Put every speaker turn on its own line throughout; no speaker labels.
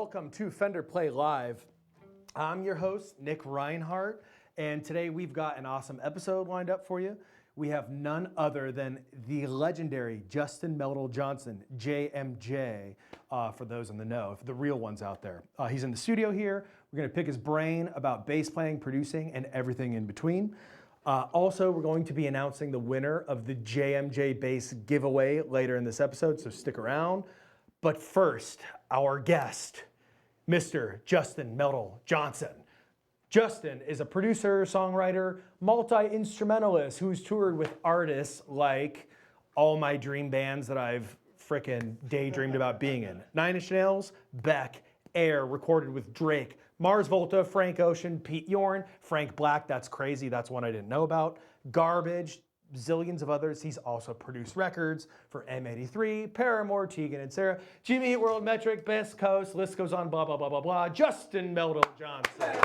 welcome to Fender Play Live. I'm your host, Nick Reinhardt, and today we've got an awesome episode lined up for you. We have none other than the legendary Justin Meldal-Johnsen, JMJ, for those in the know, for the real ones out there. He's in the studio here. We're gonna pick his brain about bass playing, producing, and everything in between. Also, we're going to be announcing the winner of the JMJ bass giveaway later in this episode, so stick around. But first, our guest, Mr. Justin Meldal-Johnsen. Justin is a producer, songwriter, multi-instrumentalist who's toured with artists like all my dream bands that I've frickin' daydreamed about being in. Nine Inch Nails, Beck, Air, recorded with Drake, Mars Volta, Frank Ocean, Pete Yorn, Frank Black, that's crazy, that's one I didn't know about, Garbage, zillions of others. He's also produced records for M83, Paramore, Tegan and Sarah, Jimmy Eat World, Metric, Best Coast, list goes on, blah, blah, blah, blah, blah. Justin Meldal-Johnsen.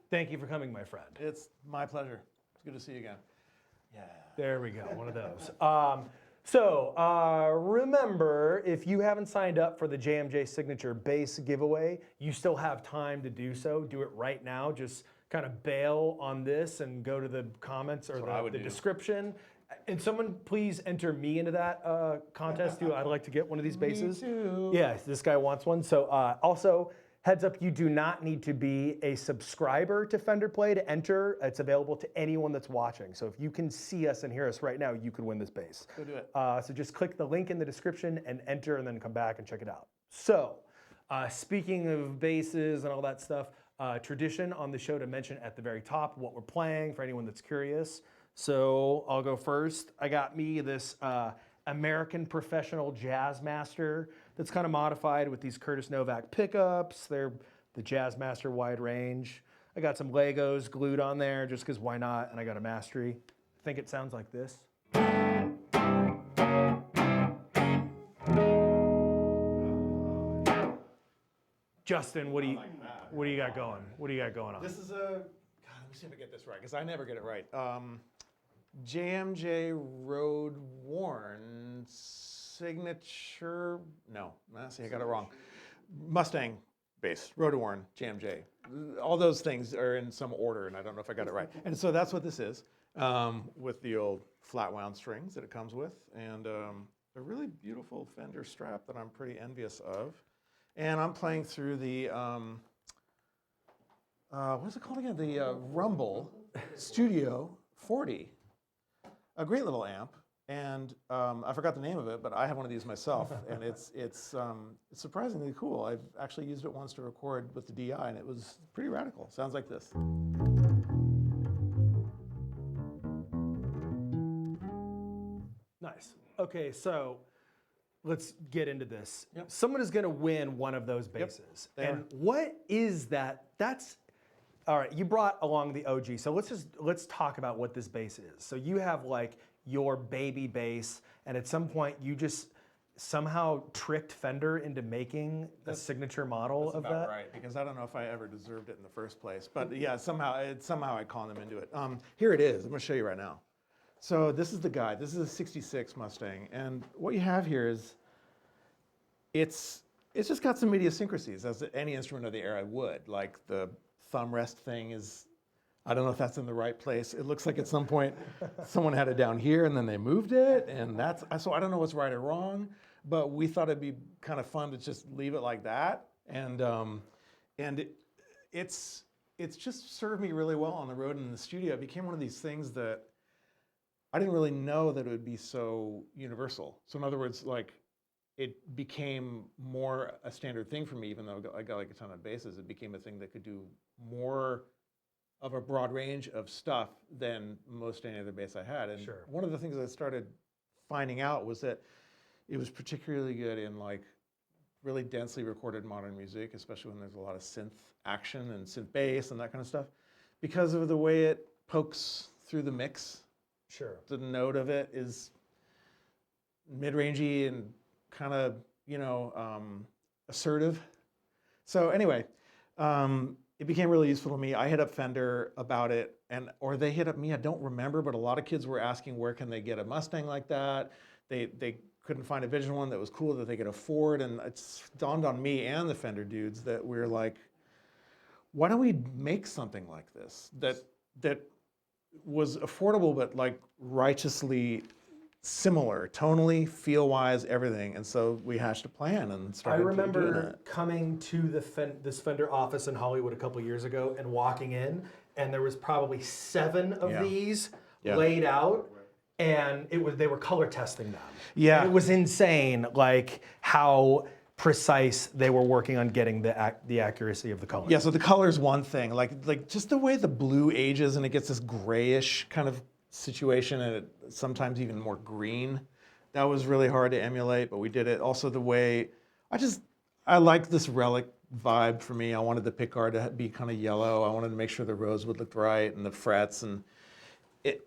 Thank you for coming, my friend.
It's my pleasure. It's good to see you again.
Yeah. There we go, one of those. Remember, if you haven't signed up for the JMJ Signature Bass giveaway, you still have time to do so. Do it right now. Just kind of bail on this and go to the comments or the description. And someone please enter me into that contest too. I'd like to get one of these basses.
Me too.
Yeah, this guy wants one. So also, heads up, you do not need to be a subscriber to Fender Play to enter. It's available to anyone that's watching. So if you can see us and hear us right now, you could win this bass.
Go do it.
So just click the link in the description and enter and then come back and check it out. So speaking of basses and all that stuff, tradition on the show to mention at the very top what we're playing for anyone that's curious. So I'll go first. I got me this American Professional Jazz Master that's kind of modified with these Curtis Novak pickups. They're the Jazz Master wide range. I got some Legos glued on there just because why not? And I got a Mastery. I think it sounds like this. Justin, what do you got going? What do you got going on?
This is God, let me see if I get this right, because I never get it right. JMJ Road Worn Signature, no, see, I got it wrong. Mustang bass, Road Worn, JMJ. All those things are in some order, and I don't know if I got it right. And so that's what this is, with the old flat wound strings that it comes with, and a really beautiful Fender strap that I'm pretty envious of. And I'm playing through the, what is it called again? The Rumble Studio 40. A great little amp. And I forgot the name of it, but I have one of these myself. And it's surprisingly cool. I've actually used it once to record with the DI, and it was pretty radical. Sounds like this.
Nice. Okay, so let's get into this.
Yep.
Someone is going to win one of those basses.
Yep,
and what is that? That's, all right, you brought along the OG. So let's talk about what this bass is. So you have like your baby bass, and at some point you just somehow tricked Fender into making a signature model of that?
That's about right, because I don't know if I ever deserved it in the first place. But yeah, somehow I conned them into it. Here it is. I'm going to show you right now. So this is the guy. This is a 66 Mustang. And what you have here is, it's just got some idiosyncrasies, as any instrument of the era would. Like the thumb rest thing is, I don't know if that's in the right place. It looks like at some point someone had it down here and then they moved it. And so I don't know what's right or wrong, but we thought it'd be kind of fun to just leave it like that. And it's just served me really well on the road and in the studio. It became one of these things that I didn't really know that it would be so universal. So in other words, like, it became more a standard thing for me, even though I got like a ton of basses. It became a thing that could do more of a broad range of stuff than most any other bass I had. And
sure.
One of the things I started finding out was that it was particularly good in like really densely recorded modern music, especially when there's a lot of synth action and synth bass and that kind of stuff, because of the way it pokes through the mix.
Sure.
The note of it is mid-rangey and kind of, assertive. So anyway, it became really useful to me. I hit up Fender about it, or they hit up me. I don't remember, but a lot of kids were asking where can they get a Mustang like that. They couldn't find a vintage one that was cool that they could afford. And it's dawned on me and the Fender dudes that we're like, why don't we make something like this that was affordable but like righteously similar, tonally, feel-wise, everything. And so we hashed a plan and started doing
remember
it.
coming to this Fender office in Hollywood a couple years ago and walking in, and there was probably 7 of these laid out, and they were color testing them.
Yeah.
And it was insane, like how precise they were working on getting the accuracy of the color.
Yeah, so the color's one thing. Like just the way the blue ages and it gets this grayish kind of situation, and it sometimes even more green. That was really hard to emulate, but we did it. Also the way, I like this relic vibe for me. I wanted the pickguard to be kind of yellow. I wanted to make sure the rosewood looked right and the frets. And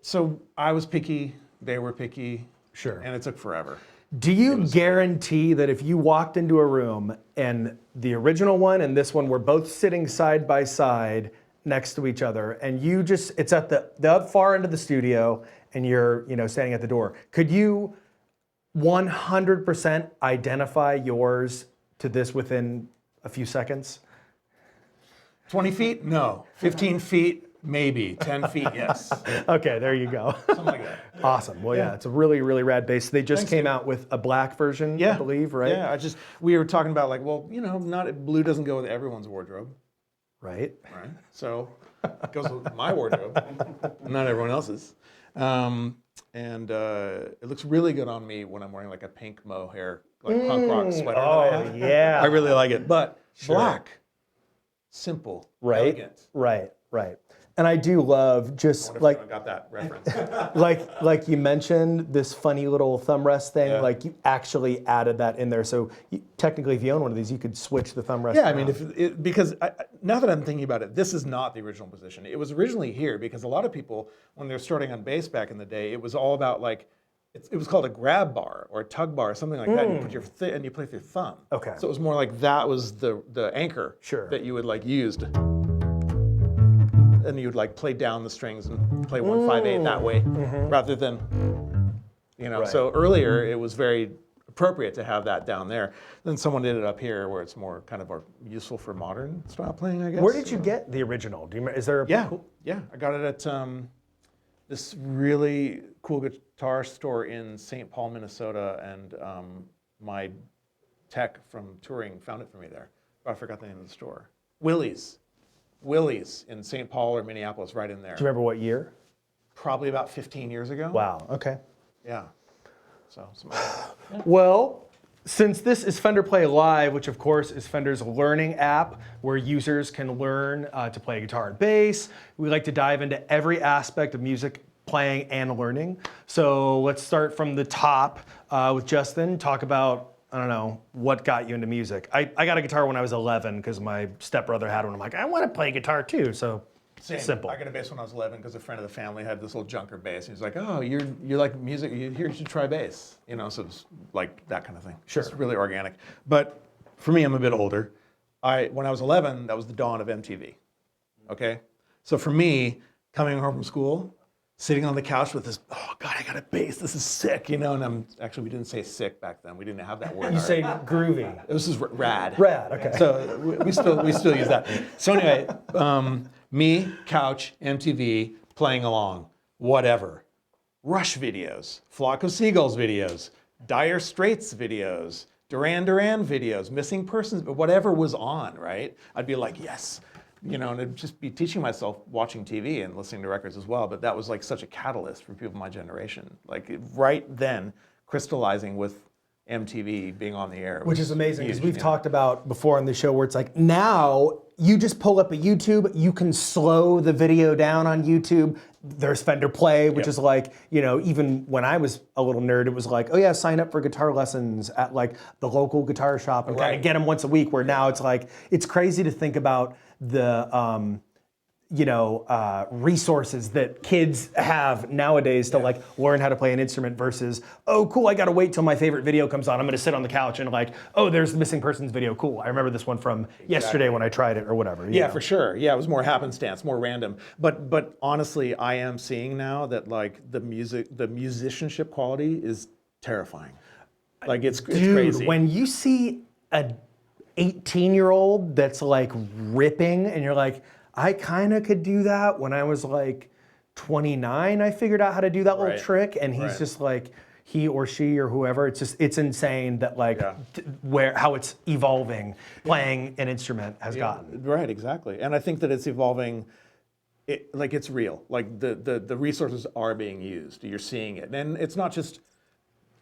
so I was picky, they were picky.
Sure.
And it took forever.
Do you guarantee that if you walked into a room and the original one and this one were both sitting side by side next to each other, and it's at the far end of the studio and you're standing at the door, could you 100% identify yours to this within a few seconds?
20 feet? No. 15 feet? Maybe. 10 feet? Yes.
Okay, there you go.
Something like that.
Awesome. Well, yeah, it's a really, really rad bass. They just came out with a black version, I believe, right?
Yeah, we were talking about like, well, blue doesn't go with everyone's wardrobe.
Right.
Right. So it goes with my wardrobe, not everyone else's. And it looks really good on me when I'm wearing like a pink mohair, like punk rock sweater.
Oh, yeah.
I really like it. But black, simple, elegant.
Right. And I do love just
I got that reference.
like you mentioned this funny little thumb rest thing. Like you actually added that in there. So technically, if you own one of these, you could switch the thumb rest.
Yeah,
around.
I mean, because now that I'm thinking about it, this is not the original position. It was originally here because a lot of people, when they're starting on bass back in the day, it was all about like, it was called a grab bar or a tug bar or something like that. And you put and you play with your thumb.
Okay.
So it was more like that was the anchor that you would like used. And you'd like play down the strings and play 1-5-8 that way, rather than, So earlier it was very appropriate to have that down there. Then someone did it up here where it's more kind of more useful for modern style playing, I guess.
Where did you get the original? Do you remember? Is there a
Yeah, I got it at this really cool guitar store in St. Paul, Minnesota, and my tech from touring found it for me there. But I forgot the name of the store. Willie's in St. Paul or Minneapolis, right in there.
Do you remember what year?
Probably about 15 years ago.
Wow. Okay.
Yeah. So.
Well, since this is Fender Play Live, which of course is Fender's learning app where users can learn to play guitar and bass, we like to dive into every aspect of music playing and learning. So let's start from the top with Justin. Talk about, I don't know, what got you into music. I got a guitar when I was 11 because my stepbrother had one. I'm like, I want to play guitar too. So simple.
I got a bass when I was 11 because a friend of the family had this little junker bass. He's like, oh, you like music? Here, you should try bass. So it's like that kind of thing.
Sure.
It's really organic. But for me, I'm a bit older. When I was 11, that was the dawn of MTV. Okay? So for me, coming home from school, sitting on the couch with this, oh God, I got a bass, this is sick, and we didn't say sick back then. We didn't have that word.
You say groovy.
This is rad.
Rad, okay.
So we still use that. So anyway, me, couch, MTV, playing along, whatever. Rush videos, Flock of Seagulls videos, Dire Straits videos, Duran Duran videos, Missing Persons, whatever was on, right? I'd be like, yes. And I'd just be teaching myself watching TV and listening to records as well. But that was like such a catalyst for people of my generation. Like right then, crystallizing with MTV being on the air.
Which is amazing because we've talked about before on the show where it's like now you just pull up a YouTube, you can slow the video down on YouTube. There's Fender Play, which is like, even when I was a little nerd, it was like, oh yeah, sign up for guitar lessons at like the local guitar shop and kind of get them once a week, where now it's like, it's crazy to think about the resources that kids have nowadays to like learn how to play an instrument versus, oh cool, I gotta wait till my favorite video comes on. I'm gonna sit on the couch and like, oh, there's the Missing Persons video. Cool. I remember this one from yesterday when I tried it or whatever.
Yeah, for sure. Yeah, it was more happenstance, more random. But honestly, I am seeing now that like the musicianship quality is terrifying. Like it's
Dude,
crazy.
when you see a 18-year-old that's like ripping and you're like, I kind of could do that when I was like 29, I figured out how to do that little
Right.
trick, and he's
Right.
just like, he or she or whoever, it's insane that like
Yeah.
how it's evolving, playing an instrument has gotten.
Right, exactly. And I think that it's evolving. Like it's real. Like the resources are being used. You're seeing it, and it's not just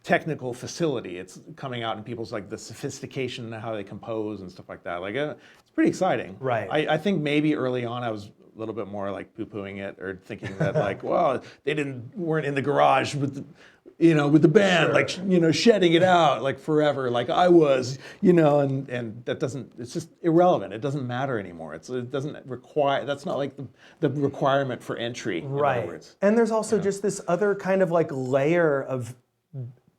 technical facility. It's coming out in people's like the sophistication and how they compose and stuff like that. Like it's pretty exciting.
Right.
I think maybe early on I was a little bit more like poo-pooing it or thinking that like, well, they weren't in the garage with the band, like, shedding it out like forever, like I was, and that doesn't, it's just irrelevant. It doesn't matter anymore. It doesn't require, that's not like the requirement for entry, in other words.
And there's also just this other kind of like layer of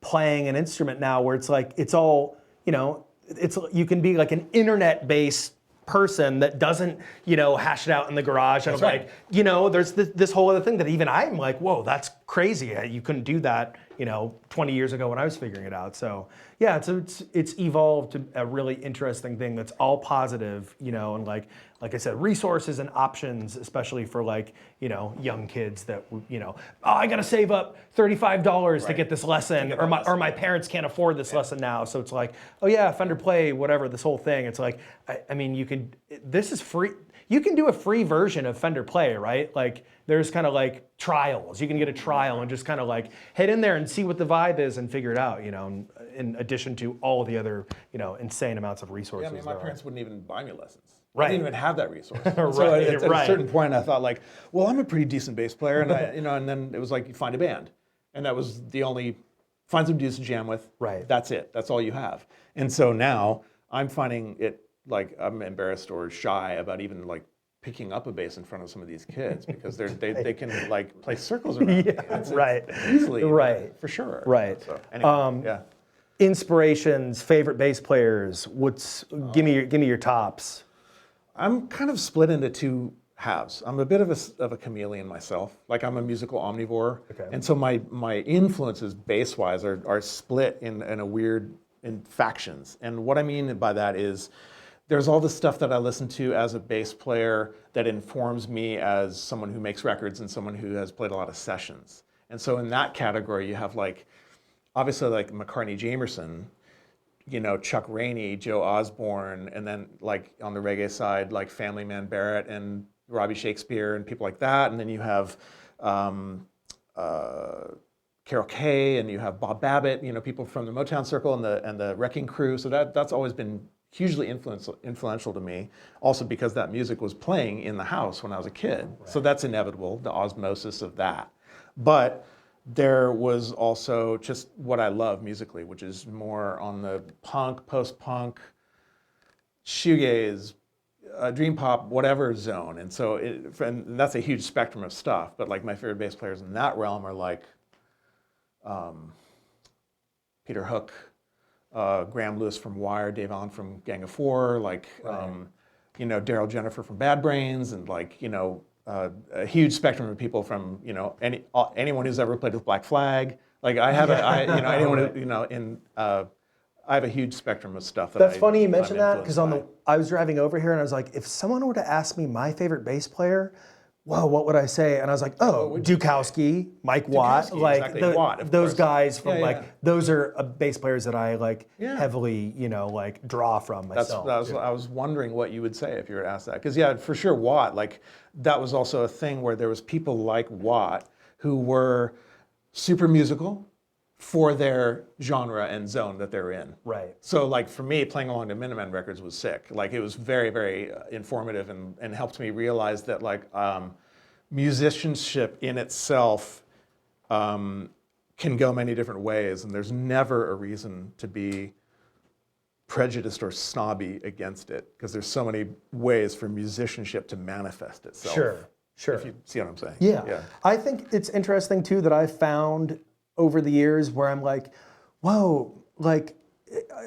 playing an instrument now where it's like, it's all, you can be like an internet-based person that doesn't, hash it out in the garage. And
That's
there's this whole other thing that even I'm like, whoa, that's crazy. You couldn't do that, 20 years ago when I was figuring it out. So yeah, it's evolved to a really interesting thing that's all positive, and like I said, resources and options, especially for like, young kids that, oh, I got to save up $35 to get this lesson, or my parents can't afford this lesson now. So it's like, oh yeah, Fender Play, whatever, this whole thing. It's like, I mean, this is free. You can do a free version of Fender Play, right? Like there's kind of like trials. You can get a trial and just kind of like head in there and see what the vibe is and figure it out, in addition to all the other, insane amounts of resources.
Yeah, I mean, my parents wouldn't even buy me lessons.
Right.
I didn't even have that resource. And
Right,
so at
right.
a certain point, I thought like, well, I'm a pretty decent bass player, and and then it was like, you find a band, and that was the only, find some dudes to jam with.
Right.
That's it. That's all you have. And so now I'm finding it like I'm embarrassed or shy about even like picking up a bass in front of some of these kids because they can like play circles around.
Yeah, right.
Easily.
Right.
For sure.
Right.
So anyway, yeah.
Inspirations, favorite bass players. Give me your tops.
I'm kind of split into two halves. I'm a bit of a chameleon myself. Like I'm a musical omnivore, and so my influences bass-wise are split in factions. And what I mean by that is, there's all the stuff that I listen to as a bass player that informs me as someone who makes records and someone who has played a lot of sessions. And so in that category, you have like, obviously like McCartney Jamerson, Chuck Rainey, Joe Osborne, and then like on the reggae side, like Family Man Barrett and Robbie Shakespeare and people like that. And then you have Carol Kay, and you have Bob Babbitt, people from the Motown Circle and the Wrecking Crew. So that's always been hugely influential to me, also because that music was playing in the house when I was a kid. Right. So that's inevitable, the osmosis of that. But there was also just what I love musically, which is more on the punk, post-punk, shoegaze, dream pop, whatever zone. And so and that's a huge spectrum of stuff. But like my favorite bass players in that realm are like Peter Hook, Graham Lewis from Wire, Dave Allen from Gang of Four, like Daryl Jennifer from Bad Brains, and like a huge spectrum of people from anyone who's ever played with Black Flag. Like I have anyone who, I have a huge spectrum of stuff.
That's funny you mentioned that, because I was driving over here and I was like, if someone were to ask me my favorite bass player, whoa, what would I say? And I was like, Dukowski, Mike Watt, like
exactly. Watt,
those guys from those are bass players that I like heavily, like draw from myself.
I was wondering what you would say if you were asked that, because yeah, for sure Watt, like that was also a thing where there was people like Watt who were super musical for their genre and zone that they're in.
Right.
So like for me, playing along to Minutemen records was sick. Like it was very, very informative and helped me realize that like musicianship in itself can go many different ways, and there's never a reason to be prejudiced or snobby against it, because there's so many ways for musicianship to manifest itself.
Sure.
If you see what I'm saying.
Yeah. I think it's interesting too that I found over the years where I'm like, whoa, like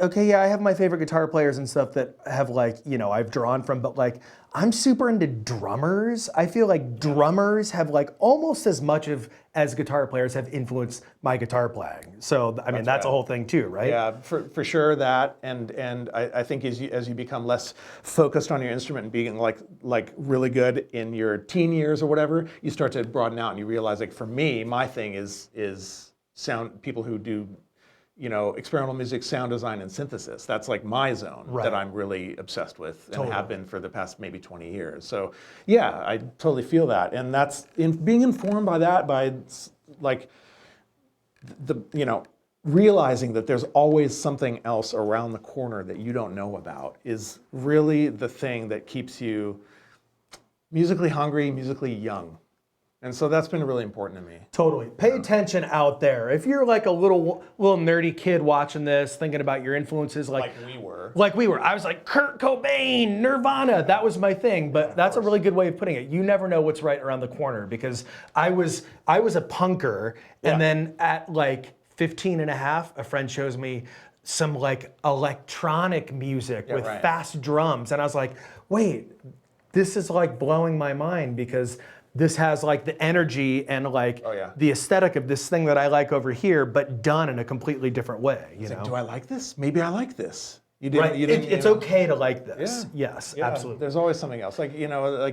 okay, yeah, I have my favorite guitar players and stuff that have like, you know, I've drawn from, but like, I'm super into drummers. I feel like drummers have like almost as much of as guitar players have influenced my guitar playing. So I mean, that's a whole thing too, right?
Yeah, for sure that, and I think as you become less focused on your instrument and being like really good in your teen years or whatever, you start to broaden out and you realize, like, for me, my thing is sound, people who do, you know, experimental music, sound design, and synthesis. That's like my zone that I'm really obsessed with and have been for the past maybe 20 years. So yeah, I totally feel that. And that's being informed by that, by like the, you know, realizing that there's always something else around the corner that you don't know about is really the thing that keeps you musically hungry, musically young. And so that's been really important to me.
Totally. Pay attention out there. If you're like a little nerdy kid watching this, thinking about your influences, like we were. I was like, Kurt Cobain, Nirvana. That was my thing. But that's a really good way of putting it. You never know what's right around the corner, because I was a punker, and then at like 15 and a half, a friend shows me some like electronic music with fast drums, and I was like, wait, this is like blowing my mind, because this has like the energy and like the aesthetic of this thing that I like over here, but done in a completely different way. You know?
Like, do I like this? Maybe I like this.
It's okay to like this. Yeah. Yes, absolutely.
There's always something else. Like, you know,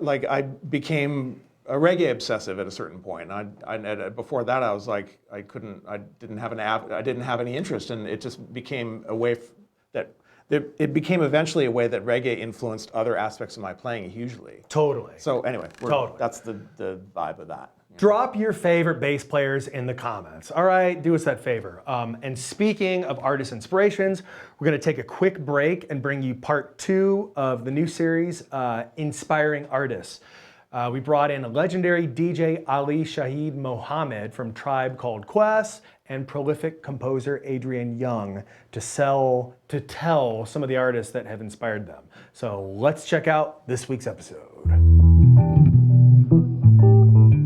like I became a reggae obsessive at a certain point. And before that, I was like, I didn't have any interest, and it just became a way that. It became eventually a way that reggae influenced other aspects of my playing hugely.
Totally.
So anyway, that's the vibe of that.
Drop your favorite bass players in the comments. All right, do us that favor. And speaking of artist inspirations, we're gonna take a quick break and bring you part 2 of the new series, Inspiring Artists. We brought in a legendary DJ Ali Shaheed Mohammed from Tribe Called Quest and prolific composer Adrian Young to tell some of the artists that have inspired them. So let's check out this week's episode.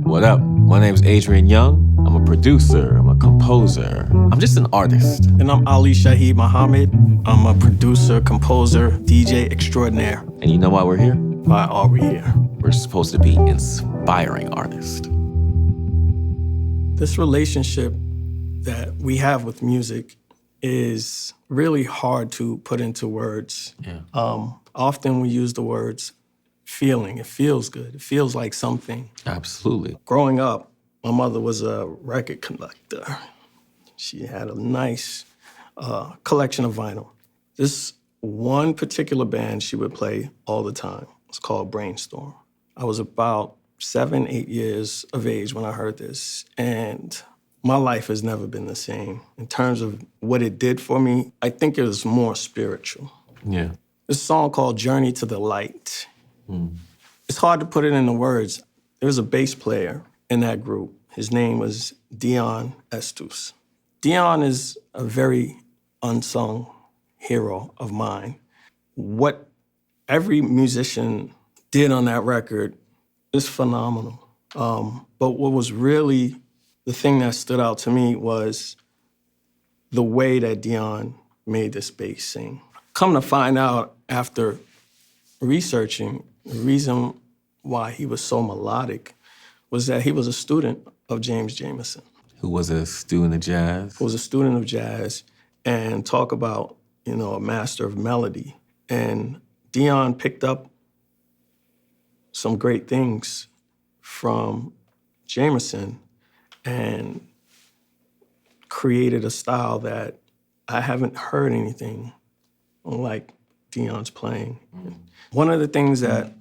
What up? My name's Adrian Young. I'm a producer, I'm a composer. I'm just an artist.
And I'm Ali Shaheed Mohammed. I'm a producer, composer, DJ extraordinaire.
And you know why we're here?
Why are we here?
We're supposed to be inspiring artists.
This relationship that we have with music is really hard to put into words.
Yeah.
Often we use the words feeling. It feels good. It feels like something.
Absolutely.
Growing up, my mother was a record collector. She had a nice collection of vinyl. This one particular band she would play all the time. It's called Brainstorm. I was about 7, 8 years of age when I heard this, and my life has never been the same. In terms of what it did for me, I think it was more spiritual.
Yeah.
This song called Journey to the Light. It's hard to put it into words. There was a bass player in that group. His name was Dion Estus. Dion is a very unsung hero of mine. What every musician did on that record is phenomenal. But what was really the thing that stood out to me was the way that Dion made this bass sing. Come to find out after researching, the reason why he was so melodic was that he was a student of James Jamerson.
Who was a student of jazz?
Who was a student of jazz, and talk about, you know, a master of melody. And Dion picked up some great things from Jamerson and created a style that I haven't heard anything like Dion's playing. One of the things that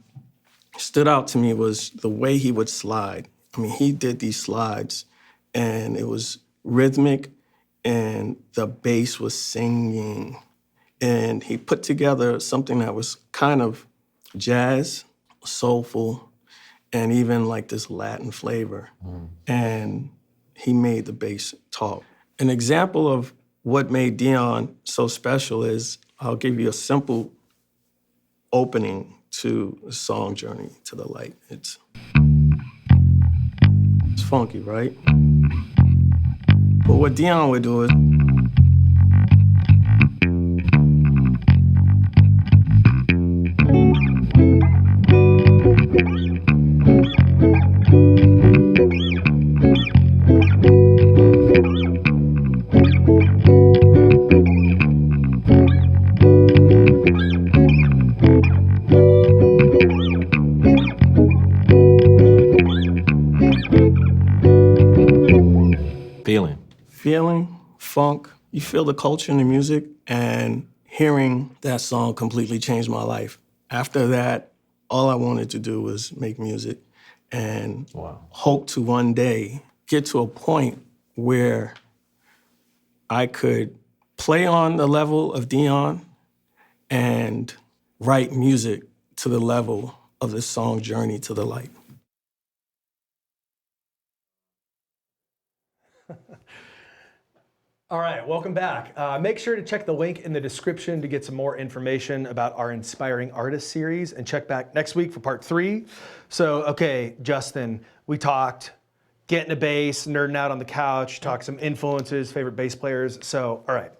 stood out to me was the way he would slide. I mean, he did these slides, and it was rhythmic, and the bass was singing. And he put together something that was kind of jazz, soulful, and even like this Latin flavor. And he made the bass talk. An example of what made Dion so special is, I'll give you a simple opening to the song Journey to the Light. It's funky, right? But what Dion would do is funk. You feel the culture in the music, and hearing that song completely changed my life. After that, all I wanted to do was make music and hope to one day get to a point where I could play on the level of Dion and write music to the level of the song Journey to the Light.
All right, welcome back. Make sure to check the link in the description to get some more information about our Inspiring Artists series, and check back next week for part 3. So, okay, Justin, we talked getting a bass, nerding out on the couch, talked some influences, favorite bass players. So, all right,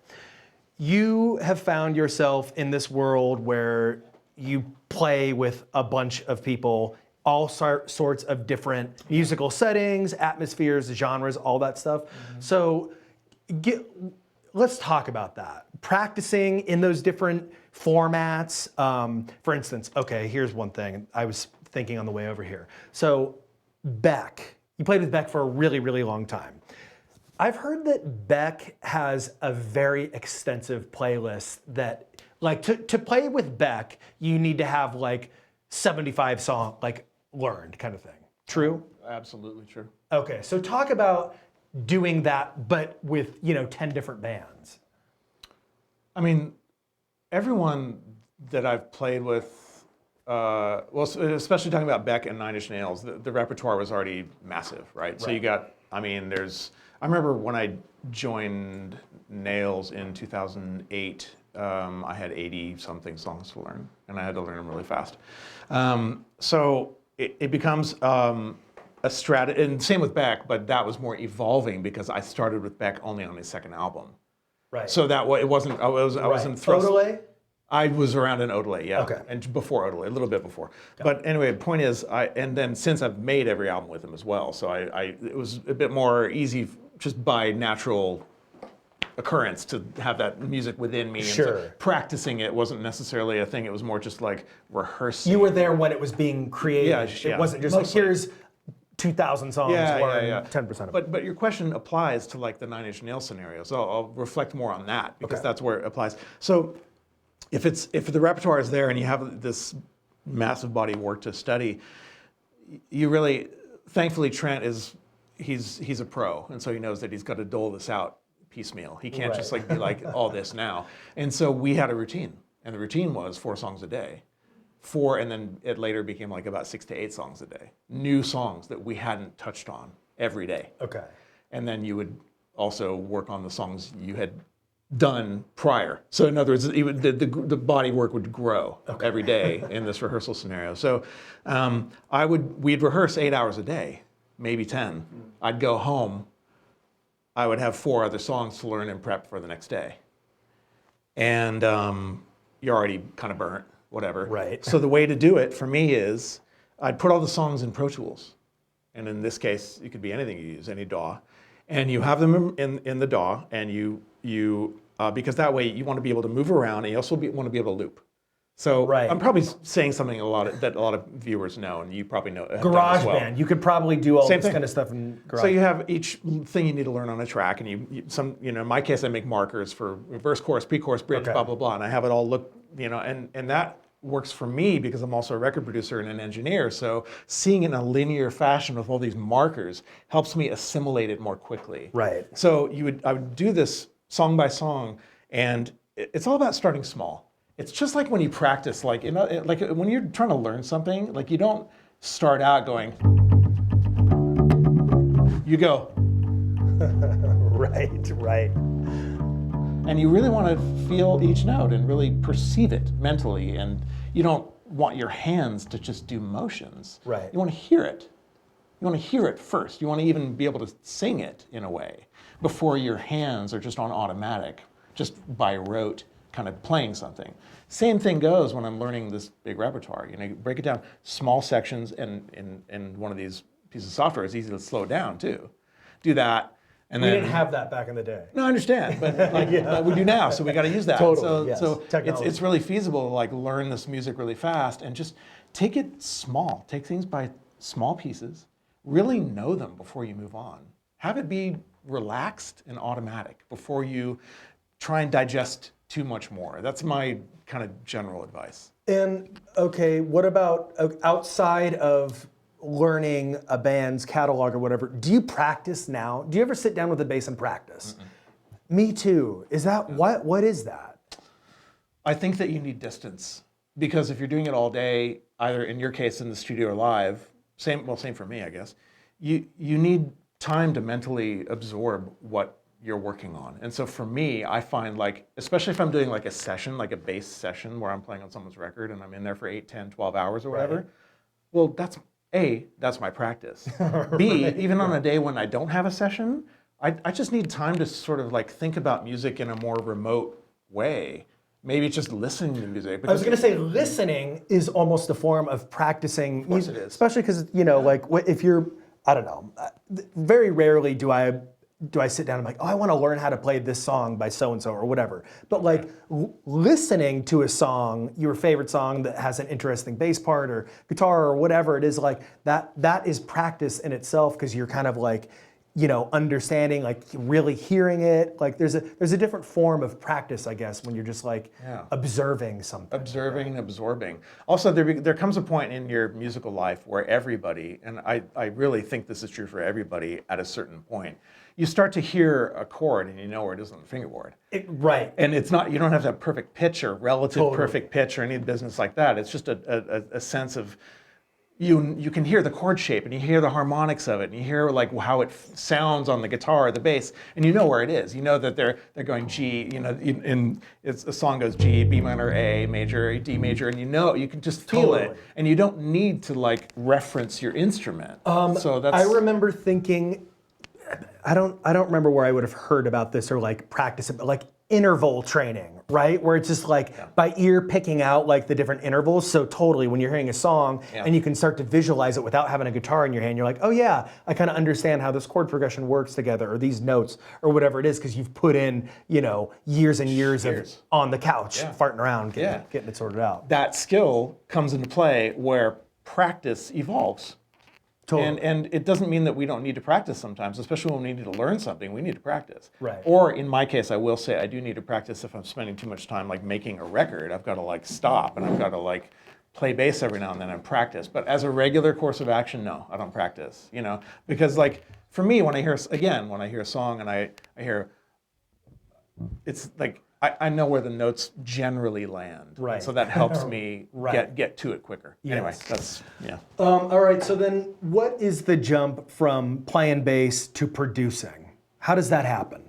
you have found yourself in this world where you play with a bunch of people, all sorts of different musical settings, atmospheres, genres, all that stuff. So, let's talk about that. Practicing in those different formats. For instance, okay, here's one thing I was thinking on the way over here. So Beck, you played with Beck for a really, really long time. I've heard that Beck has a very extensive playlist that, like, to play with Beck, you need to have like 75 songs, like, learned kind of thing. True?
Absolutely true.
Okay, so talk about doing that, but with, 10 different bands.
I mean, everyone that I've played with, especially talking about Beck and Nine Inch Nails, the repertoire was already massive, right? So you got, I remember when I joined Nails in 2008, I had 80-something songs to learn, and I had to learn them really fast. So it becomes a strategy, and same with Beck, but that was more evolving because I started with Beck only on his second album.
Right.
So that way it wasn't, I wasn't thrust.
Odelay?
I was around in Odelay, yeah.
Okay.
And before Odelay, a little bit before. But anyway, the point is, and then since I've made every album with him as well, so it was a bit more easy just by natural occurrence to have that music within me.
Sure.
And so practicing it wasn't necessarily a thing. It was more just like rehearsing.
You were there when it was being created.
Yeah,
It wasn't just like, here's 2,000 songs, learn 10% of it.
But your question applies to like the Nine Inch Nails scenario, so I'll reflect more on that because that's where it applies. So if the repertoire is there and you have this massive body of work to study, you really, thankfully Trent he's a pro, and so he knows that he's got to dole this out piecemeal. He can't just like be like all this now. And so we had a routine, and the routine was 4 songs a day. 4, and then it later became like about 6 to 8 songs a day. New songs that we hadn't touched on every day.
Okay.
And then you would also work on the songs you had done prior. So in other words, the body work would grow every day in this rehearsal scenario. So we'd rehearse 8 hours a day, maybe 10. I'd go home. I would have 4 other songs to learn and prep for the next day. And you're already kind of burnt. Whatever.
Right.
So the way to do it for me is I'd put all the songs in Pro Tools. And in this case, it could be anything you use, any DAW. And you have them in the DAW, and you because that way you want to be able to move around, and you also want to be able to loop. So I'm probably saying something that a lot of viewers know, and you probably know.
GarageBand. You could probably do all this kind of stuff in GarageBand.
So you have each thing you need to learn on a track, and in my case, I make markers for verse, chorus, pre-chorus, bridge, blah blah blah, and I have it all look, and that works for me because I'm also a record producer and an engineer. So seeing it in a linear fashion with all these markers helps me assimilate it more quickly.
Right.
So I would do this song by song, and it's all about starting small. It's just like when you practice, like when you're trying to learn something, like you don't start out going, you go.
Right.
And you really want to feel each note and really perceive it mentally. And you don't want your hands to just do motions.
Right.
You want to hear it. You want to hear it first. You want to even be able to sing it in a way before your hands are just on automatic, just by rote, kind of playing something. Same thing goes when I'm learning this big repertoire. You break it down small sections, and in one of these pieces of software, it's easy to slow it down too. Do that. And
we didn't have that back in the day.
No, I understand, but we do now, so we got to use that.
Totally,
So
yes.
it's really feasible to like learn this music really fast and just take it small. Take things by small pieces. Really know them before you move on. Have it be relaxed and automatic before you try and digest too much more. That's my kind of general advice.
And okay, what about outside of learning a band's catalog or whatever? Do you practice now? Do you ever sit down with a bass and practice? Me too. Is that what is that?
I think that you need distance, because if you're doing it all day, either in your case in the studio or live, same for me, I guess, you need time to mentally absorb what you're working on. And so for me, I find, like, especially if I'm doing like a session, like a bass session where I'm playing on someone's record and I'm in there for 8, 10, 12 hours or whatever, well, that's my practice. B, even on a day when I don't have a session, I just need time to sort of like think about music in a more remote way. Maybe it's just listening to music.
I was going to say listening is almost a form of practicing.
Of course it is.
Especially because, you know, like if you're, I don't know, very rarely do I sit down and I'm like, oh, I want to learn how to play this song by so-and-so or whatever. But like listening to a song, your favorite song that has an interesting bass part or guitar or whatever it is, like that is practice in itself, because you're kind of like, you know, understanding, like really hearing it. Like there's a different form of practice, I guess, when you're just like observing something.
Observing and absorbing. Also, there comes a point in your musical life where everybody, and I really think this is true for everybody at a certain point, you start to hear a chord and you know where it is on the fingerboard.
Right.
And it's not, you don't have to have perfect pitch or relative perfect pitch or any business like that. It's just a sense of, you can hear the chord shape and you hear the harmonics of it and you hear like how it sounds on the guitar or the bass, and you know where it is. You know that they're going G, you know, a song goes G, B minor, A major, D major, and you can just feel it, and you don't need to like reference your instrument. So that's.
I remember thinking, I don't remember where I would have heard about this or like practice it, but like interval training, right? Where it's just like by ear picking out like the different intervals. So totally, when you're hearing a song and you can start to visualize it without having a guitar in your hand, you're like, oh yeah, I kind of understand how this chord progression works together, or these notes, or whatever it is, because you've put in, you know, years and years of on the couch, farting around, getting it sorted out.
That skill comes into play where practice evolves. Totally. And it doesn't mean that we don't need to practice sometimes, especially when we need to learn something, we need to practice.
Right.
Or in my case, I will say I do need to practice if I'm spending too much time like making a record. I've got to like stop and I've got to like play bass every now and then and practice. But as a regular course of action, no, I don't practice, you know, because like for me, when I hear a song and I hear, it's like, I know where the notes generally land.
Right.
So that helps me get to it quicker. Yes. Anyway, that's,
all right, so then what is the jump from playing bass to producing? How does that happen?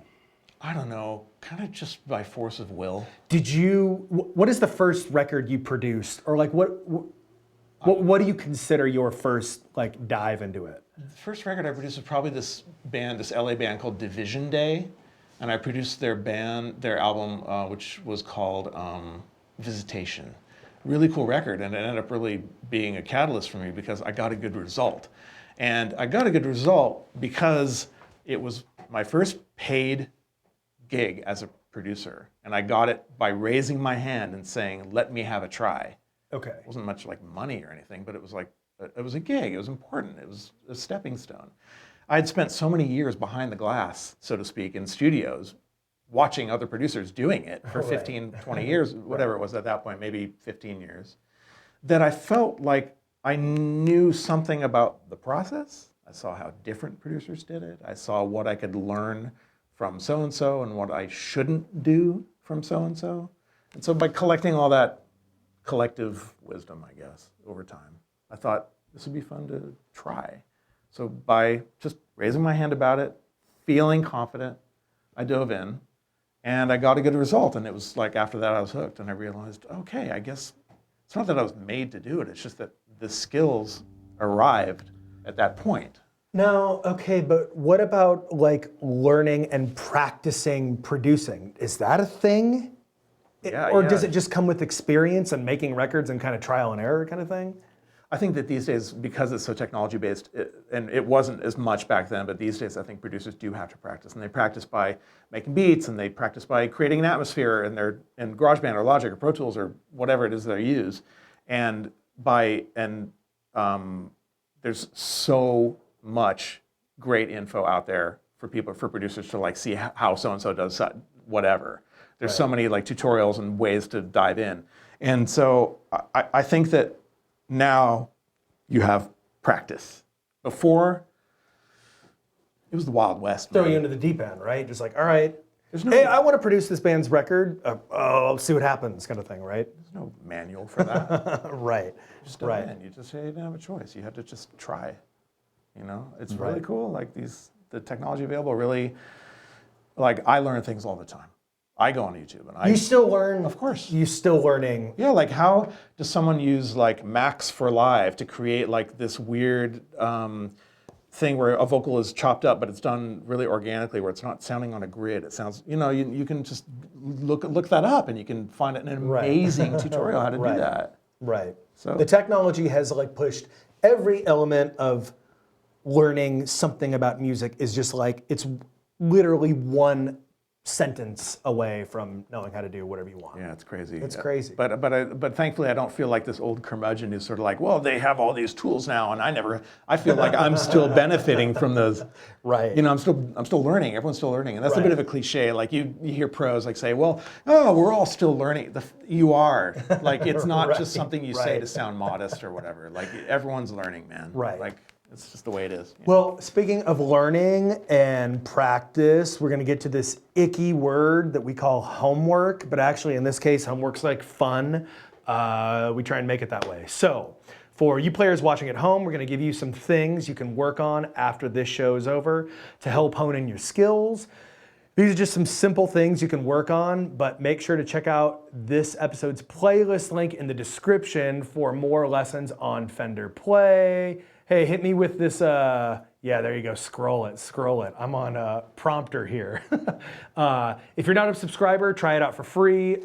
I don't know, kind of just by force of will.
What is the first record you produced? Or like what do you consider your first like dive into it?
The first record I produced was probably this LA band called Division Day. And I produced their album, which was called Visitation. Really cool record, and it ended up really being a catalyst for me because I got a good result. And I got a good result because it was my first paid gig as a producer. And I got it by raising my hand and saying, let me have a try.
Okay.
It wasn't much like money or anything, but it was like, it was a gig, it was important, it was a stepping stone. I had spent so many years behind the glass, so to speak, in studios, watching other producers doing it for 15, 20 years, whatever it was at that point, maybe 15 years, that I felt like I knew something about the process. I saw how different producers did it. I saw what I could learn from so-and-so and what I shouldn't do from so-and-so. And so by collecting all that collective wisdom, I guess, over time, I thought this would be fun to try. So by just raising my hand about it, feeling confident, I dove in, and I got a good result. And it was like after that I was hooked, and I realized, okay, I guess it's not that I was made to do it, it's just that the skills arrived at that point.
No, okay, but what about like learning and practicing producing? Is that a thing? Or does it just come with experience and making records and kind of trial and error kind of thing?
I think that these days, because it's so technology-based, and it wasn't as much back then, but these days I think producers do have to practice. And they practice by making beats, and they practice by creating an atmosphere in GarageBand or Logic or Pro Tools or whatever it is they use. And there's so much great info out there for producers to like see how so and so does whatever. There's so many like tutorials and ways to dive in, and so I think that now you have practice. Before, it was the Wild West.
Throw
man.
you into the deep end, right? Just like, all right,
There's no
hey, I want to produce this band's record. Let's see what happens, kind of thing, right?
there's no manual for that.
Right.
Just
Right.
dive in. You just you didn't have a choice. You had to just try. You know, it's really cool. Like the technology available really, like I learn things all the time. I go on YouTube and I
You still learn.
Of course.
You still learning.
Yeah, like how does someone use like Max for Live to create like this weird thing where a vocal is chopped up, but it's done really organically, where it's not sounding on a grid. It sounds, you can just look that up and you can find an amazing tutorial how to do that.
Right.
So
The technology has like pushed every element of learning something about music is just like, it's literally one sentence away from knowing how to do whatever you want.
yeah, it's crazy.
It's crazy.
But thankfully I don't feel like this old curmudgeon who's sort of like, well, they have all these tools now, and I feel like I'm still benefiting from those.
Right.
You know, I'm still learning. Everyone's still learning, and that's a
Right.
bit of a cliche. Like you hear pros like say, well, oh, we're all still learning. You are. Like it's not just something you say
Right.
to sound modest or whatever. Like everyone's learning, man.
Right.
Like it's just the way it is.
Well, speaking of learning and practice, we're going to get to this icky word that we call homework, but actually in this case, homework's like fun. We try and make it that way. So for you players watching at home, we're going to give you some things you can work on after this show is over to help hone in your skills. These are just some simple things you can work on, but make sure to check out this episode's playlist link in the description for more lessons on Fender Play. Hey, hit me with this, yeah, there you go, scroll it. I'm on a prompter here. If you're not a subscriber, try it out for free.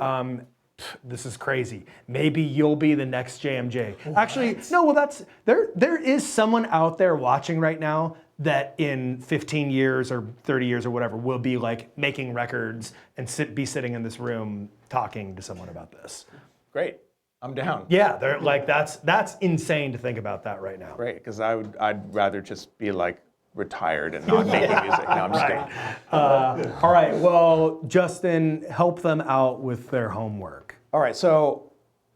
This is crazy. Maybe you'll be the next JMJ. What? Actually, no, well there is someone out there watching right now that in 15 years or 30 years or whatever will be like making records and be sitting in this room talking to someone about this.
Great. I'm down.
Yeah, they're like that's insane to think about that right now.
Great, because I'd rather just be like retired and not making music. No, I'm just kidding.
All right, well, Justin, help them out with their homework.
All right, so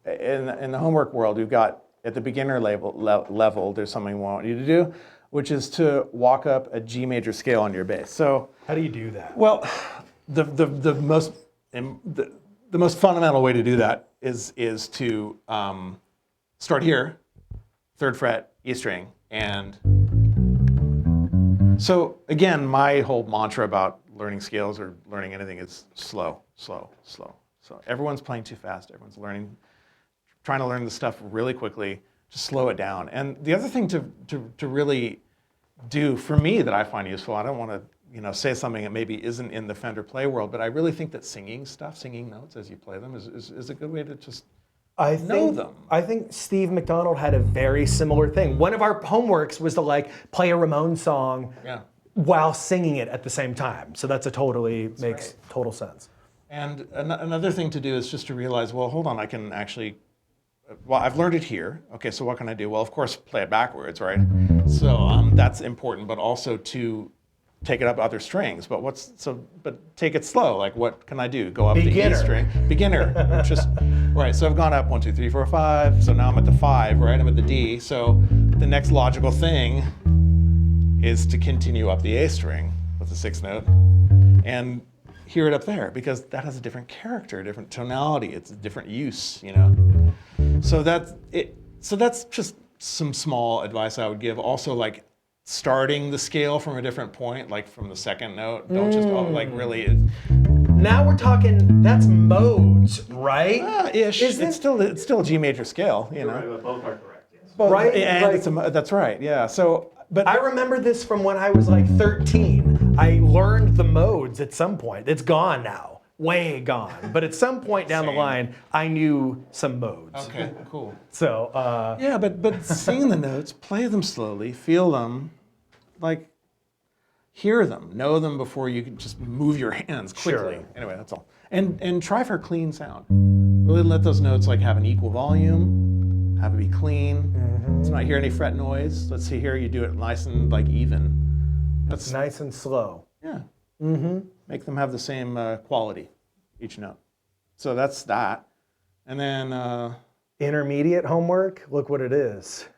in the homework world, we've got at the beginner level, there's something we want you to do, which is to walk up a G major scale on your bass. So
How do you do that?
well, the most fundamental way to do that is to start here, 3rd fret, E string, and so again, my whole mantra about learning scales or learning anything is slow, slow, slow. So everyone's playing too fast. Everyone's trying to learn the stuff really quickly. Just slow it down. And the other thing to really do for me that I find useful, I don't want to say something that maybe isn't in the Fender Play world, but I really think that singing notes as you play them is a good way to just know them.
I think Steve McDonald had a very similar thing. One of our homeworks was to like play a Ramones song while singing it at the same time. So that's makes total sense.
And another thing to do is just to realize, well, hold on, I can actually, well, I've learned it here. Okay, so what can I do? Well, of course, play it backwards, right? So that's important, but also to take it up other strings. But take it slow. Like, what can I do? Go up the E string. Beginner. Just right. So I've gone up 1, 2, 3, 4, 5. So now I'm at the 5, right? I'm at the D. So the next logical thing is to continue up the A string with the 6th note and hear it up there, because that has a different character, different tonality. It's a different use, So that's it. So that's just some small advice I would give. Also, like starting the scale from a different point, like from the 2nd note. Don't just really.
Now we're talking. That's modes, right?
Ish. It's still a G major scale,
Right, but both are correct, yes.
Right.
And that's right. Yeah. So, but
I remember this from when I was like 13. I learned the modes at some point. It's gone now, way gone. But at some point down the line, I knew some modes.
okay, cool.
So
Yeah, but sing the notes, play them slowly, feel them, like hear them, know them before you can just move your hands quickly.
Sure.
Anyway, that's all. And try for a clean sound. Really let those notes like have an equal volume, have it be clean. Let's not hear any fret noise. Let's see here you do it nice and like even.
That's nice and slow.
Make them have the same quality, each note. So that's that. And then
Intermediate homework, look what it is.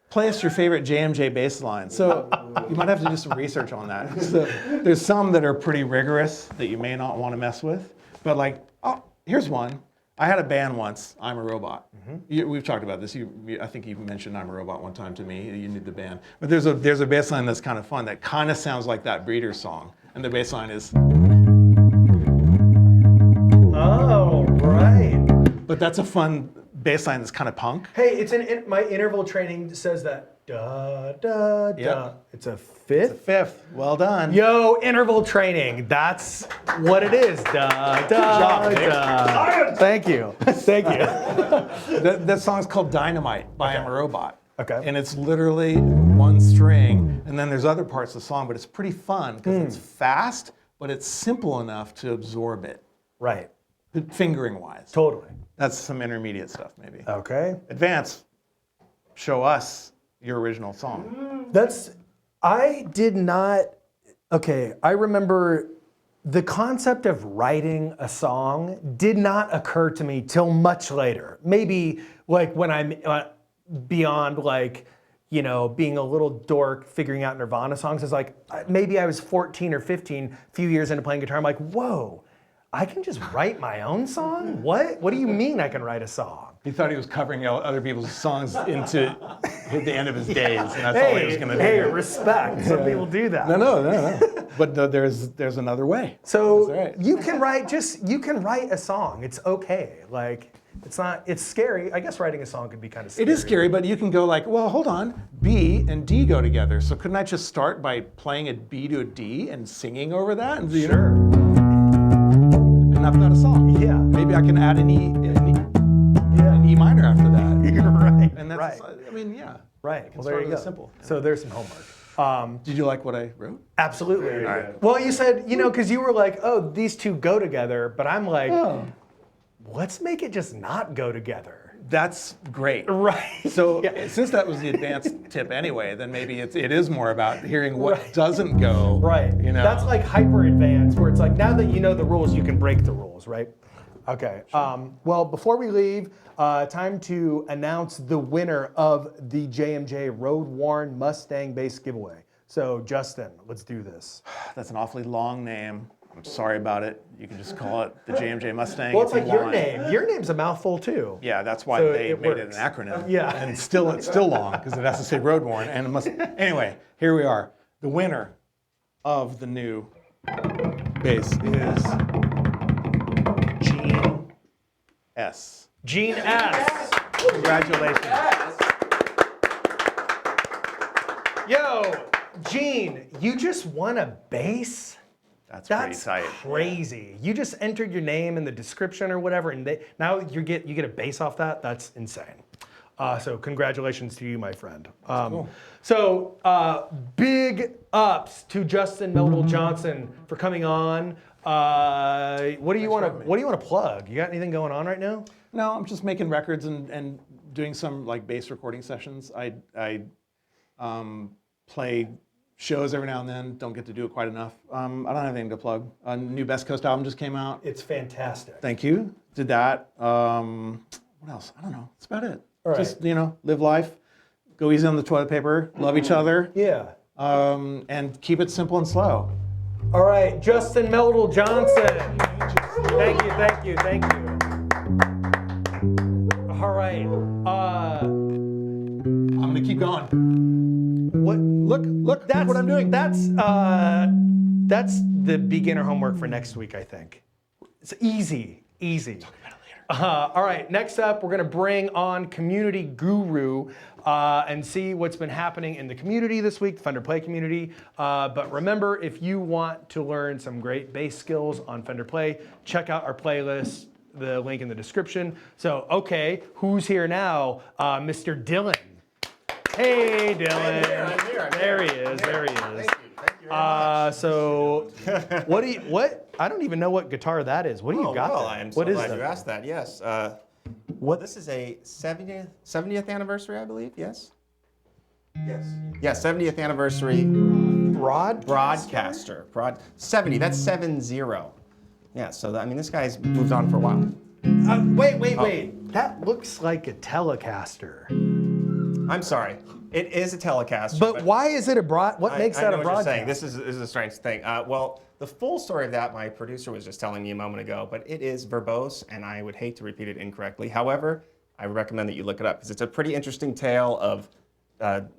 play us your favorite JMJ bass line. So you might have to do some research on that. So there's some that are pretty rigorous that you may not want to mess with. But like, oh, here's one. I had a band once, I'm a Robot. We've talked about this. I think you mentioned I'm a Robot one time to me. You need the band. But there's a bass line that's kind of fun that kind of sounds like that Breeders song. And the bass line is,
Oh, right.
but that's a fun bass line that's kind of punk.
Hey, it's my interval training says that da da da.
Yep.
It's a fifth.
Fifth, well done.
Yo, interval training. That's what it is. Da da
job, Nick.
da. Thank you. Thank you.
That song's called Dynamite by I'm a Robot.
Okay.
And it's literally one string, and then there's other parts of the song, but it's pretty fun because it's fast, but it's simple enough to absorb it,
Right.
fingering wise.
Totally.
That's some intermediate stuff, maybe.
Okay.
Advance, show us your original song.
I did not, okay, I remember the concept of writing a song did not occur to me till much later. Maybe like when I'm beyond like, you know, being a little dork figuring out Nirvana songs. It's like, maybe I was 14 or 15, a few years into playing guitar. I'm like, whoa, I can just write my own song? What? What do you mean I can write a song?
He thought he was covering other people's songs into the end of his days, and that's all he was going to do.
Hey, respect. Some people do that.
No. But there's another way.
So
That's right.
you can write a song. It's okay. Like it's scary. I guess writing a song could be kind of scary.
It is scary, but you can go like, well, hold on, B and D go together. So couldn't I just start by playing a B to a D and singing over that? And,
Sure.
And I've got a song.
Yeah.
Maybe I can add an E minor after that.
You're right.
And that's,
right.
I mean, yeah.
Right. Well,
start
there you
with
go.
a simple.
So there's some homework.
Did you like what I wrote?
Absolutely.
right.
Well, you said, because you were like, oh, these two go together, but I'm like, let's make it just not go together.
That's great.
Right.
So since that was the advanced tip anyway, then maybe it is more about hearing what doesn't go.
Right.
You know.
That's like hyper advanced, where it's like now that you know the rules, you can break the rules, right? Okay. Well, before we leave, time to announce the winner of the JMJ Road Worn Mustang bass giveaway. So, Justin, let's do this.
That's an awfully long name. I'm sorry about it. You can just call it the JMJ Mustang.
Well, it's like your
long.
name. Your name's a mouthful too.
Yeah, that's why
So
they
it
made
works.
it an acronym.
Yeah.
And it's still long because it has to say road worn and it must. Anyway, here we are. The winner of the new bass is Gene S.
Gene S.
Congratulations.
Yo, Gene, you just won a bass?
That's pretty
That's
tight.
crazy. You just entered your name in the description or whatever, and now you get a bass off that. That's insane. So congratulations to you, my friend. So big ups to Justin Meldal-Johnsen for coming on. What do you want to plug? You got anything going on right now?
No, I'm just making records and doing some like bass recording sessions. I play shows every now and then. Don't get to do it quite enough. I don't have anything to plug. A new Best Coast album just came out.
It's fantastic.
Thank you. Did that. What else? I don't know. That's about it.
All right.
Just live life. Go easy on the toilet paper. Love each other.
Yeah.
And keep it simple and slow.
All right, Justin Meldal-Johnsen. Thank you. All right.
I'm gonna keep going.
What?
Look what I'm doing.
That's the beginner homework for next week, I think. It's easy. All right, next up, we're gonna bring on Community Guru and see what's been happening in the community this week, the Fender Play community. But remember, if you want to learn some great bass skills on Fender Play, check out our playlist, the link in the description. So, okay, who's here now? Mr. Dylan. Hey, Dylan.
I'm here.
There he is. Thank you very
So,
what? I don't even know what guitar that is. What do you got
well,
there?
I am so
What is
glad
that?
you asked that. Yes.
What?
This is a 70th anniversary, I believe. Yes. Yes. Yes, 70th anniversary Broadcaster. 70. That's 70. Yeah. So I mean, this guy's moved on for a while.
Wait. That looks like a Telecaster.
I'm sorry. It is a Telecaster.
But why is it a what makes
I
that
know
a
what you're
broadcast?
saying. This is a strange thing. Well, the full story of that, my producer was just telling me a moment ago, but it is verbose, and I would hate to repeat it incorrectly. However, I recommend that you look it up because it's a pretty interesting tale of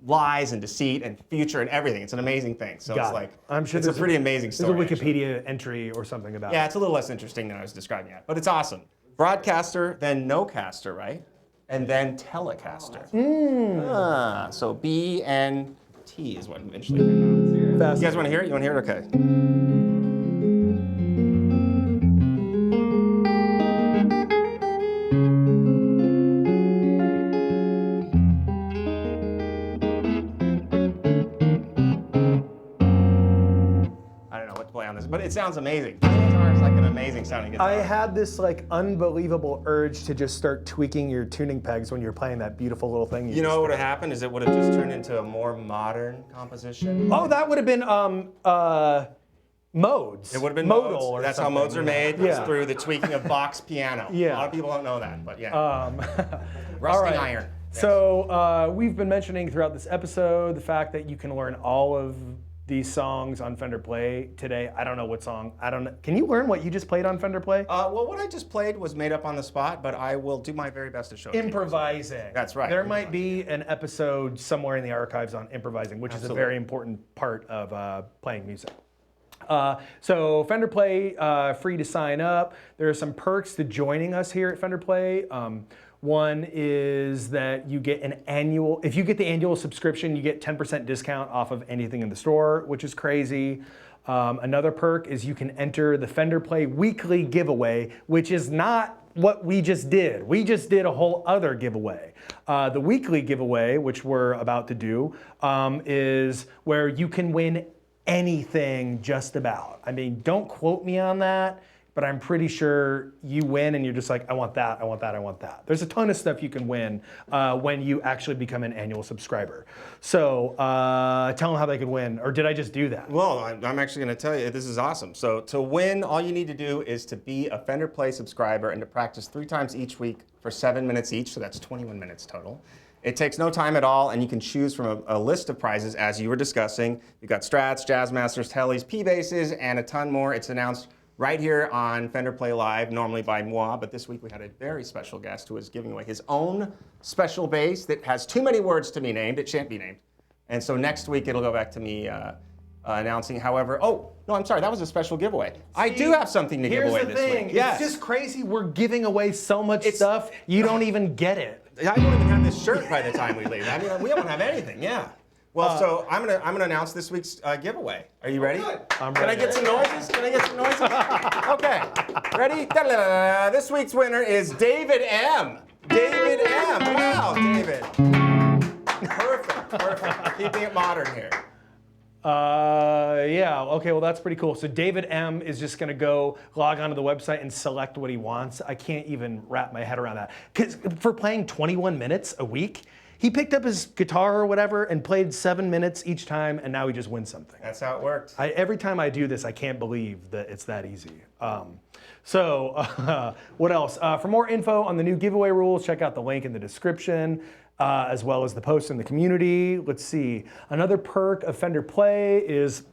lies and deceit and future and everything. It's an amazing thing. So it's like,
I'm sure
it's a pretty amazing story.
There's a Wikipedia entry or something about
Yeah,
it.
it's a little less interesting than I was describing it, but it's awesome. Broadcaster, then no caster, right? And then Telecaster. So B and T is what eventually came out. You guys want to hear it? You want to hear it? Okay. I don't know what to play on this, but it sounds amazing. The guitar is like an amazing sounding guitar.
I had this like unbelievable urge to just start tweaking your tuning pegs when you're playing that beautiful little thing.
You know what would have happened is it would have just turned into a more modern composition.
Oh, that would have been modes.
It would have been
modal
modes.
or
That's
something.
how modes are made.
Yeah.
It's through the tweaking of Bach's piano.
Yeah.
A lot of people don't know that, but yeah. Rusting
all right.
iron.
So we've been mentioning throughout this episode the fact that you can learn all of these songs on Fender Play today. I don't know what song. I don't know. Can you learn what you just played on Fender Play?
Well, what I just played was made up on the spot, but I will do my very best to show it to you.
Improvising.
That's right.
There might be an episode somewhere in the archives on improvising, which is a very important part of playing music. So Fender Play, free to sign up. There are some perks to joining us here at Fender Play. One is that you get if you get the annual subscription, you get 10% discount off of anything in the store, which is crazy. Another perk is you can enter the Fender Play weekly giveaway, which is not what we just did. We just did a whole other giveaway. The weekly giveaway, which we're about to do, is where you can win anything just about. I mean, don't quote me on that, but I'm pretty sure you win and you're just like, I want that, I want that, I want that. There's a ton of stuff you can win when you actually become an annual subscriber. So tell them how they could win, or did I just do that?
Well, I'm actually going to tell you, this is awesome. So to win, all you need to do is to be a Fender Play subscriber and to practice 3 times each week for 7 minutes each, so that's 21 minutes total. It takes no time at all, and you can choose from a list of prizes as you were discussing. You've got Strats, Jazzmasters, Tellies, P-Basses, and a ton more. It's announced right here on Fender Play Live, normally by moi, but this week we had a very special guest who is giving away his own special bass that has too many words to be named. It shan't be named. And so next week it'll go back to me announcing, however, oh, no, I'm sorry, that was a special giveaway. I do have something to give away this week.
Here's the thing,
Yes.
it's just crazy. We're giving away so much stuff, you don't even get it.
I don't even have this shirt by the time we leave. I mean, we don't have anything, yeah. Well, so I'm gonna announce this week's giveaway. Are you ready?
I'm
Can I
ready.
get some noises? Can I get some noises? Okay. Ready? Da-da-da-da-da. This week's winner is David M. David M. Wow, David. Perfect. Keeping it modern here.
Yeah, okay, well that's pretty cool. So David M is just gonna go log onto the website and select what he wants. I can't even wrap my head around that. Because for playing 21 minutes a week, he picked up his guitar or whatever and played 7 minutes each time, and now he just wins something.
That's how it worked.
Every time I do this, I can't believe that it's that easy. What else? For more info on the new giveaway rules, check out the link in the description, as well as the post in the community. Let's see. Another perk of Fender Play is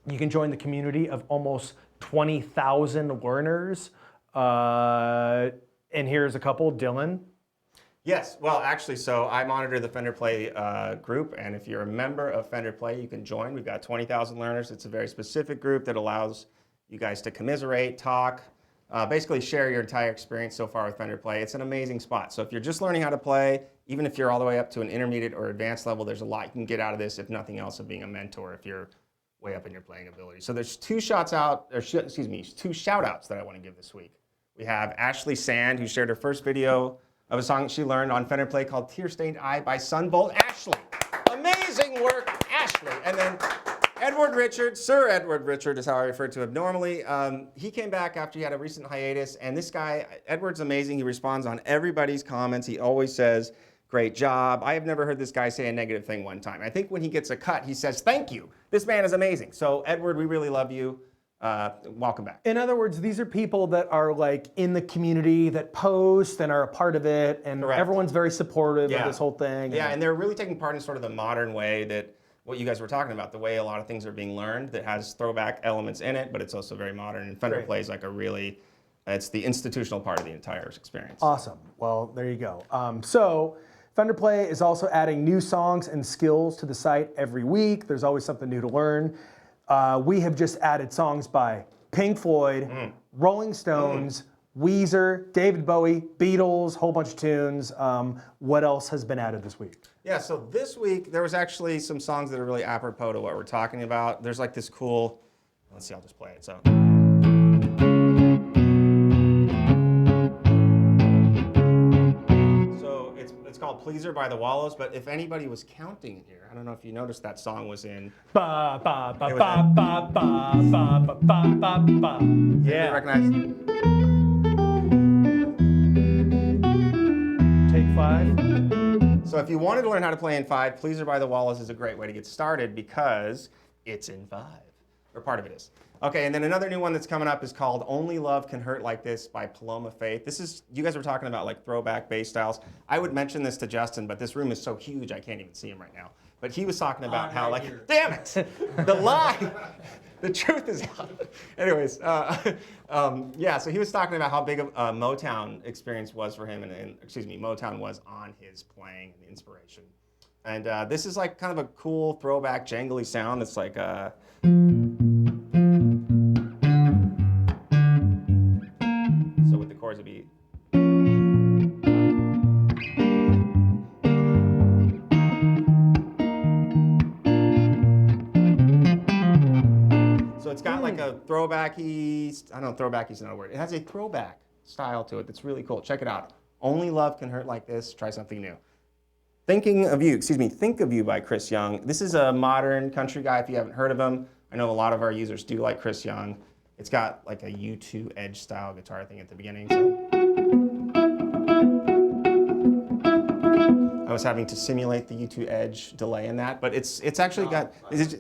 you can join the community of almost 20,000 learners. And here's a couple. Dylan.
Yes, well, actually, so I monitor the Fender Play group, and if you're a member of Fender Play, you can join. We've got 20,000 learners. It's a very specific group that allows you guys to commiserate, talk, basically share your entire experience so far with Fender Play. It's an amazing spot. So if you're just learning how to play, even if you're all the way up to an intermediate or advanced level, there's a lot you can get out of this, if nothing else, of being a mentor if you're way up in your playing ability. So there's two shout outs that I want to give this week. We have Ashley Sand, who shared her first video of a song she learned on Fender Play called Tear Stained Eye by Sunbolt. Ashley, amazing work, Ashley. And then Edward Richard, Sir Edward Richard is how I refer to him normally. He came back after he had a recent hiatus, and this guy, Edward's amazing. He responds on everybody's comments. He always says great job. I have never heard this guy say a negative thing one time. I think when he gets a cut, he says, thank you. This man is amazing. So Edward, we really love you. Welcome back.
In other words, these are people that are like in the community that post and are a part of it, and
Correct.
everyone's very supportive
Yeah.
of this whole thing.
Yeah, and they're really taking part in sort of the modern way that what you guys were talking about, the way a lot of things are being learned that has throwback elements in it, but it's also very modern. And Fender
Great.
plays like a really, it's the institutional part of the entire experience.
Awesome. Well, there you go. So Fender Play is also adding new songs and skills to the site every week. There's always something new to learn. We have just added songs by Pink Floyd, Rolling Stones, Weezer, David Bowie, Beatles, whole bunch of tunes. What else has been added this week?
Yeah, so this week there was actually some songs that are really apropos to what we're talking about. There's like this cool, let's see, I'll just play it. So. So it's called Pleaser by the Wallows, but if anybody was counting in here, I don't know if you noticed that song was in.
Ba ba ba
It was
ba ba ba ba ba ba ba.
You
Yeah.
recognize?
Take 5.
So if you wanted to learn how to play in 5, Pleaser by the Wallows is a great way to get started because it's in 5, or part of it is. Okay, and then another new one that's coming up is called Only Love Can Hurt Like This by Paloma Faith. This is, you guys were talking about like throwback bass styles. I would mention this to Justin, but this room is so huge I can't even see him right now. But he was talking about how like, damn it, the lie, the truth is out. Anyways, yeah, so he was talking about how big of a Motown experience was for him, and excuse me, Motown was on his playing and inspiration. And this is like kind of a cool throwback jangly sound. It's like, so with the chords it'd be. So it's got like a throwbacky, I don't know, throwbacky is not a word. It has a throwback style to it that's really cool. Check it out. Only Love Can Hurt Like This. Try something new. Thinking of You, excuse me, Think of You by Chris Young. This is a modern country guy if you haven't heard of him. I know a lot of our users do like Chris Young. It's got like a U2 Edge style guitar thing at the beginning. So. I was having to simulate the U2 Edge delay in that, but it's actually got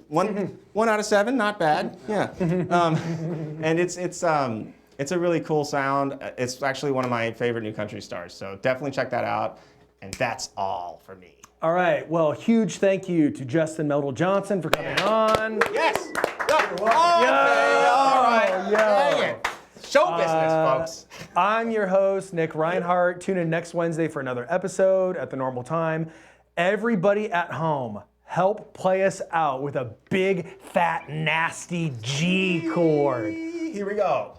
one out of 7, not bad. Yeah, and it's a really cool sound. It's actually one of my favorite new country stars. So definitely check that out. And that's all for me.
All right. Well, huge thank you to Justin Meldal-Johnsen for coming on.
Yes.
All
right. Dang it. Show business, folks.
I'm your host, Nick Reinhardt. Tune in next Wednesday for another episode at the normal time. Everybody at home, help play us out with a big, fat, nasty G chord.
Here we go.